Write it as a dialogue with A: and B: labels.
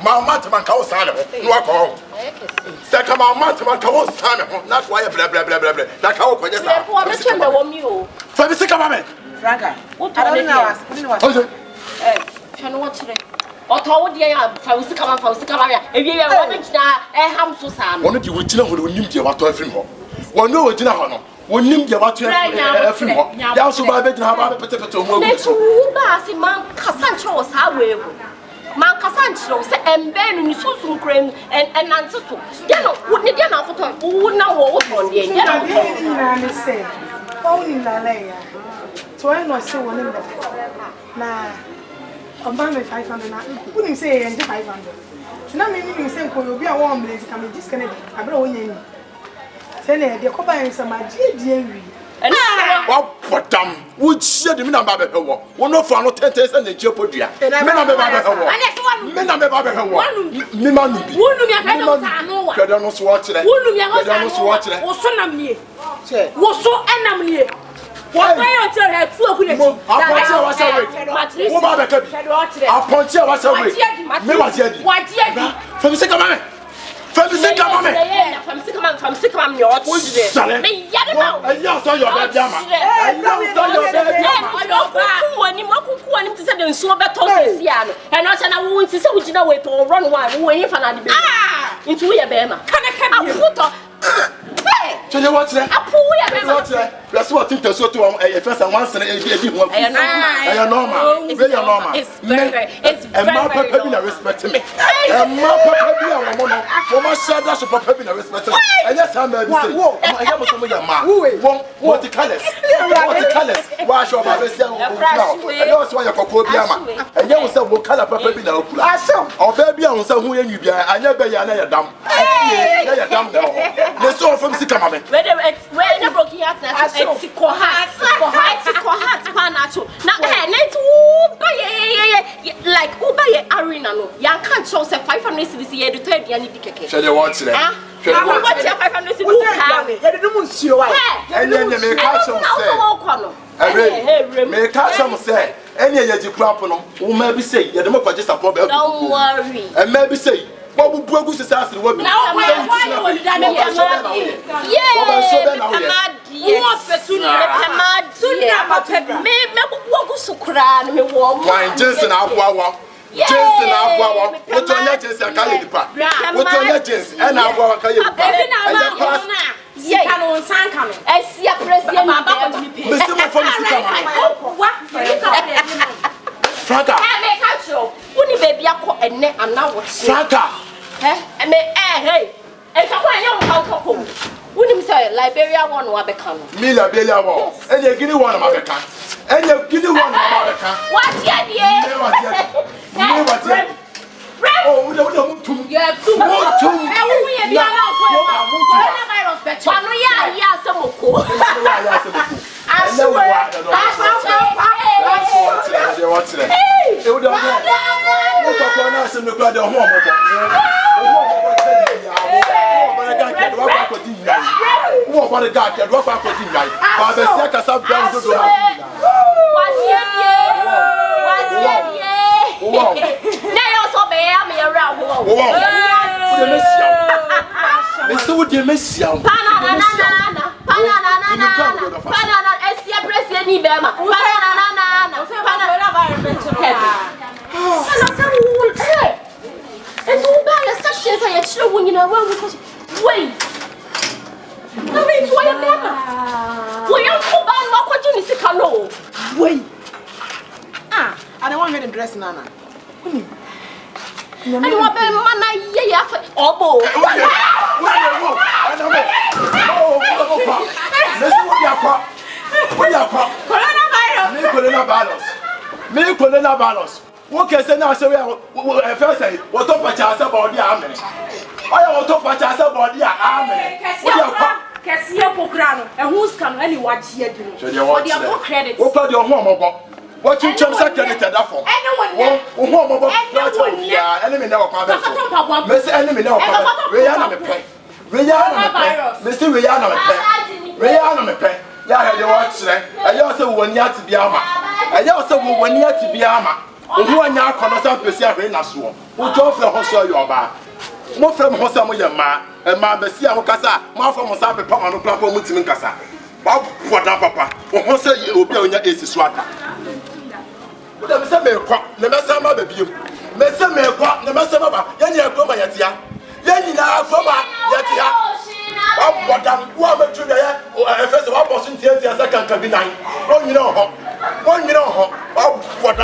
A: Mama to my house, no alcohol. Second, my mother, my house, not why blah blah blah blah blah. That's how I just for the second moment.
B: Franca, what I don't know.
C: Or told the Fausta Camara, if you are a ham so sad.
A: One of you would know who knew you about to film home. One no, you know, one knew you about to film home. You also buy better have a potato. Let's pass in Mount Cassancho, how Mount Cassancho, and Ben and Susan Crane and answer to. You know, wouldn't you know who now what on the end? Say, only Lalea. So I know so one in the nah. I'm buying 500 now. Wouldn't say 500. So now maybe say could be a warm place can be disconnected. I don't know. Tell her the copper and some dear. And what damn would share the minimum of her work? One of our 10 days and the jeopardy. And I remember her work. Men are about her work. Niman, I don't know what it was so enemy. Was so enemy. Why are you telling her to open it? From the second man. From the second man. From second man, your son. Me, I know so your bad yama. I know so your bad yama. I don't want to send him so better. And not an woman to say, which you know, wait or run one way if I did. Into your bema. Can I put so you watch that? That's what I so to a first and once and a normal. Very normal. It's very respect me. And my papa, my shadow, so papa, respect me. And yes, I'm a I have some of your man. What the colors? Wash your mother. And also why your cocoa. And you will say, what color papa be now? Or baby, I will say, who you be. I never you're dumb. You're dumb now. Let's all from Sikama. Where the broken heart, it's like Uba Arena. Young can't show 500 cities here to 30 and the so they want it. I want 500 cities. And then you may catch some say, may catch some say, any of your crop, who maybe say, you're the more just a problem. Don't worry. And maybe say, what would Brogus is asking what? Now, why would that be? Jason, Jason, what's on your Jason? What's on your Jason? And our I see a president. Franca, wouldn't baby and neck and now what's Franca? And hey, and come on, young couple. Wouldn't say Liberia one or become me, Liberia one, and you give one of America, and you give one of America. What's yet? Oh, we don't to get too much. I don't want to dress Nana. I don't want what can say now? So we first say, what up a chance about the army? I want to patch us about the army. Cassia Pocrano, and who's come any watch here? So you want your credit. What about your home? What you chum secretary that for? Enemy now, Miss Enemy now, Rihanna, Mr. Rihanna, ya ya watchre eya se woni atibiama eya se woni atibiama ohu anya akono sa pesi ahwe na so wo jo fre ho so yoba mo fre mo so mo ye ma besi a mo kasa mo afo mo sa pepa ma no kla po mo timi kasa ba boda papa wo ho se obi a onya esi so ata wo da me se me kwa na me se ma ba biem me se me kwa na me se ma ba ya ni agbo ma yatia ya ni na agbo ma yatia what am to the first of all, person, second, can be 9. 1 year, what